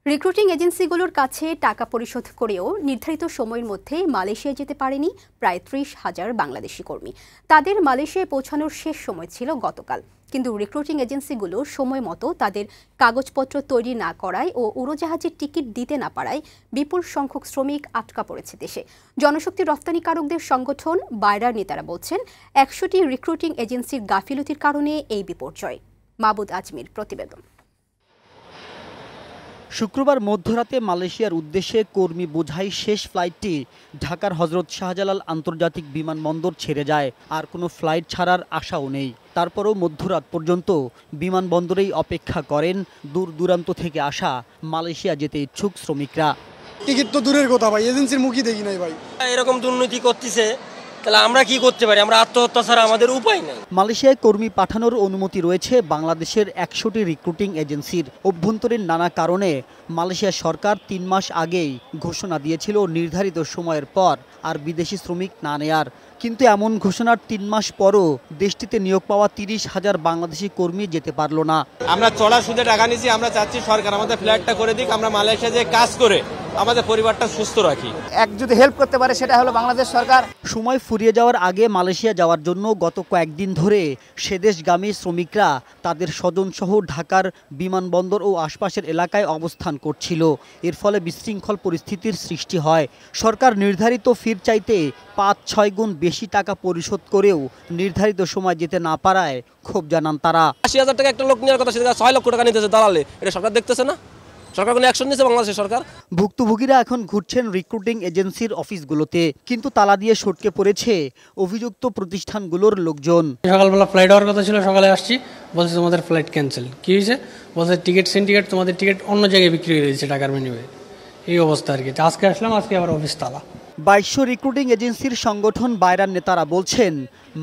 Recruiting এজেন্সিগুলোর কাছে টাকা পরিশোধ করেও নির্ধারিত সময়ের মধ্যে মালয়েশিয়া যেতে পারেনি প্রায় ৩০,০০০ বাংলাদেশি কর্মী। তাদের মালয়েশিয়ায় পৌঁছানোর শেষ সময় ছিল গতকাল। কিন্তু রিক্রুটিং এজেন্সিগুলো সময় মতো তাদের কাগজপত্র তৈরি না করায় ও উড়োজাহাজের টিকিট দিতে না পারায় বিপুল সংখ্যক শ্রমিক আটকা পড়েছে দেশে। জনশক্তি রপ্তানিকারকদের সংগঠন বায়রার নেতারা বলছেন, ১০০টি রিক্রুটিং এজেন্সির গাফিলতির কারণে এই বিপর্যয়। মাহবুদ আজমির প্রতিবেদন। শুক্রবার মধ্যরাতে মালয়েশিয়ার উদ্দেশ্যে কর্মী বোঝাই শেষ ফ্লাইটটি ঢাকার হজরত শাহজালাল আন্তর্জাতিক বিমানবন্দর ছেড়ে যায়। আর কোনো ফ্লাইট ছাড়ার আশাও নেই। তারপরও মধ্যরাত পর্যন্ত বিমানবন্দরেই অপেক্ষা করেন দূর দূরান্ত থেকে আসা মালয়েশিয়া যেতে ইচ্ছুক শ্রমিকরা। টিকিট তো দূরের কথা ভাই, এজেন্সির মুখই দেখি নাই ভাই। এরকম দুর্নীতি করতেছে, তাহলে আমরা কি করতে পারি? আমরা আত্মহত্যা ছাড়া আমাদের উপায় নেই। মালয়েশিয়ায় কর্মী পাঠানোর অনুমতি রয়েছে বাংলাদেশের ১০০টি রিক্রুটিং এজেন্সির। অভ্যন্তরীণ নানা কারণে মালয়েশিয়া সরকার ৩ মাস আগেই ঘোষণা দিয়েছিল নির্ধারিত সময়ের পর আর বিদেশি শ্রমিক না নেয়ার। কিন্তু এমন ঘোষণার ৩ মাস পরও দেশটিতে নিয়োগ পাওয়া ৩০,০০০ বাংলাদেশি কর্মী যেতে পারল না। আমরা চড়া সুদে টাকা নিয়েছি, আমরা চাচ্ছি সরকার আমাদের ফ্ল্যাটটা করে দিক, আমরা মালয়েশিয়া যে কাজ করে আমাদের পরিবারটা সুস্থ রাখি। এক যদি হেল্প করতে পারে সেটা হলো বাংলাদেশ সরকার। সময় ফুরিয়ে যাওয়ার আগে মালয়েশিয়া যাওয়ার জন্য গত কয়েকদিন ধরে সেদেশগামী শ্রমিকরা তাদের স্বজনসহ ঢাকার বিমানবন্দর ও আশপাশের এলাকায় অবস্থান করছিল। এর ফলে বিশৃঙ্খল পরিস্থিতির সৃষ্টি হয়। সরকার নির্ধারিত ফির চাইতে ৫-৬ গুণ বেশি টাকা পরিশোধ করেও নির্ধারিত সময় যেতে না পারায় ক্ষোভ জানান তারা। ৮০,০০০ টাকা একটা লোক নেওয়ার কথা, সেটা ৬ লক্ষ টাকা নিতেছে দালালে। এটা সরকার দেখতেছে না? সরকার কোনো অ্যাকশন নিয়েছে বাংলাদেশের সরকার? ভুক্তভোগীরা এখন ঘুরছেন রিক্রুটিং এজেন্সির অফিসগুলোতে, কিন্তু তালা দিয়ে সটকে পড়েছে অভিযুক্ত প্রতিষ্ঠানগুলোর লোকজন। সকালবেলা ফ্লাইট হওয়ার কথা ছিল, সকালে আসছি, বলছে তোমাদের ফ্লাইট ক্যান্সেল। কি হয়েছে? বলছে টিকিট সিন্ডিকেট, তোমাদের টিকিট অন্য জায়গায় বিক্রি হয়ে দিয়েছে টাকার বিনিময়ে। এই অবস্থা আর কি। আজকে আসলাম, আজকে আবার অফিস তালা। ২২০০ রিক্রুটিং এজেন্সির সংগঠন বায়রার নেতারা বলছেন,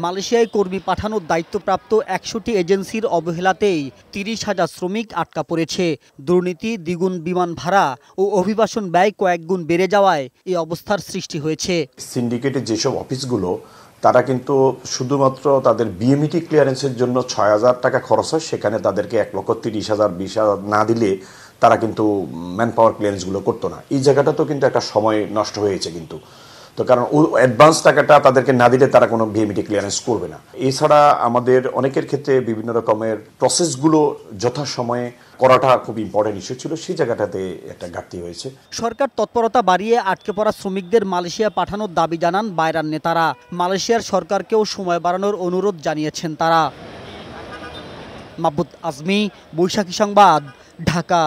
মালয়েশিয়ায় কর্মী পাঠানোর দায়িত্বপ্রাপ্ত ১০০টি এজেন্সির অবহেলাতেই ৩০,০০০ শ্রমিক আটকা পড়েছে। দুর্নীতি, দ্বিগুণ বিমান ভাড়া ও অভিবাসন ব্যয় কয়েক গুণ বেড়ে যাওয়ায় এই অবস্থার সৃষ্টি হয়েছে। সিন্ডিকেটের যেসব অফিসগুলো, তারা কিন্তু শুধুমাত্র তাদের বিএমইটি ক্লিয়ারেন্সের জন্য ৬,০০০ টাকা খরচ হয়, সেখানে তাদেরকে ১,৩০,০০০, ২০,০০০ না দিলে তারা কিন্তু ম্যান পাওয়ার ক্লিয়ারেন্সগুলো করতো না। এই জায়গাটা তো কিন্তু একটা সময় নষ্ট হয়েছে কিন্তু। তো কারণ অ্যাডভান্স টাকাটা তাদেরকে না দিলে তারা কোনো বিএমইটি ক্লিয়ারেন্স করবে না। এছাড়া আমাদের অনেকের ক্ষেত্রে বিভিন্ন রকমের প্রসেসগুলো যথাসময়ে করাটা খুব ইম্পর্টেন্ট ইস্যু ছিল, সেই জায়গাটাতে একটা ঘাটতি হয়েছে। সরকার তৎপরতা বাড়িয়ে আটকে পড়া শ্রমিকদের মালয়েশিয়া পাঠানোর দাবি জানান বায়রার নেতারা। মালয়েশিয়ার সরকারকেও সময় বাড়ানোর অনুরোধ জানিয়েছেন তারা। মাহবুদ আজমি, বৈশাখী সংবাদ, ঢাকা।